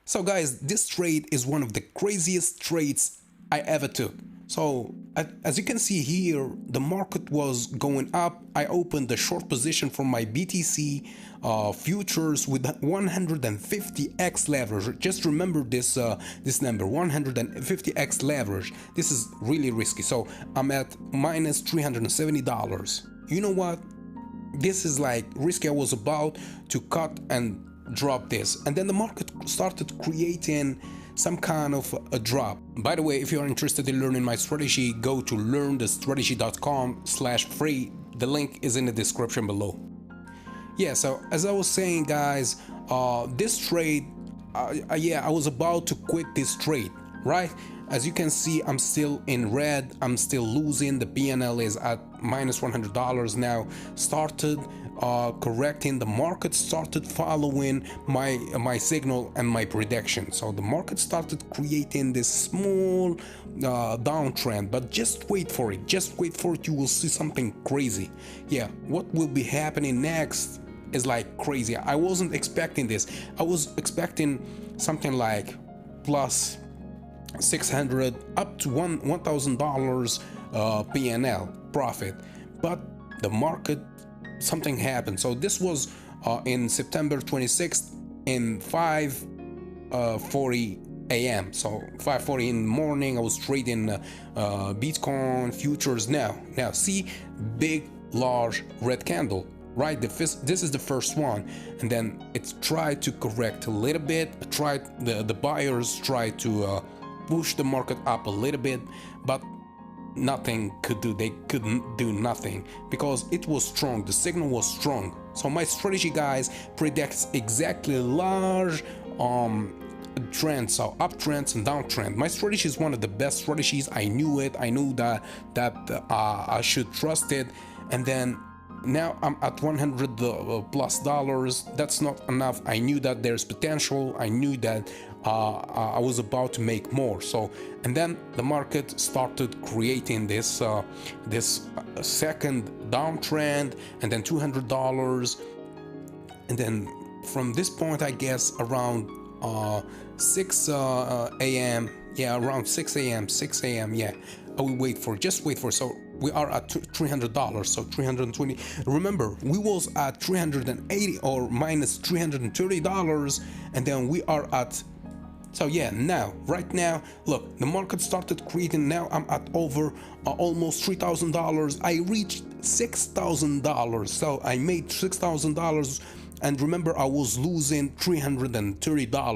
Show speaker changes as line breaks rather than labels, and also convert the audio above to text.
So guys, this trade is one of the craziest trades I ever took. So as you can see here, the market was going up. I opened the short position for my BTC futures with 150x leverage. Just remember this this number, 150x leverage. This is really risky. So I'm at minus $370. You know what? This is like risky. I was about to cut and drop this, and then the market started creating some kind of a drop. By the way, if you are interested in learning my strategy, go to learnthestrategy.com/free. The link is in the description below. Yeah, so as I was saying, guys, this trade, yeah, I was about to quit this trade, right? As you can see, I'm still in red. I'm still losing. The PNL is at minus $100 now. Started correcting. The market started following my signal and my prediction. So the market started creating this small downtrend, but just wait for it. Just wait for it. You will see something crazy. Yeah, what will be happening next is like crazy. I wasn't expecting this. I was expecting something like plus 600 up to $1,000 PNL profit, but the market, something happened. So this was in September 26th in 5:40 a.m. So 5:40 in the morning. I was trading Bitcoin futures. Now see, big large red candle, right? This is the first one, and then it tried to correct a little bit. The buyers tried to push the market up a little bit, but nothing could do. They couldn't do nothing because it was strong. The signal was strong. So my strategy, guys, predicts exactly large trends, so uptrends and downtrend. My strategy is one of the best strategies. I knew it. I knew that I should trust it, and then now I'm at $100 plus. That's not enough. I knew that there's potential. I knew that I was about to make more. So, and then the market started creating this second downtrend, and then $200, and then from this point, I guess around 6 a.m. Yeah, around 6 a.m. Yeah, I will just wait for. So we are at $300, so 320. Remember, we was at 380 or minus $330, and then we are at. So yeah, right now, look, the market started creating. Now I'm at over almost $3,000. I reached $6,000. So I made $6,000. And remember, I was losing $330.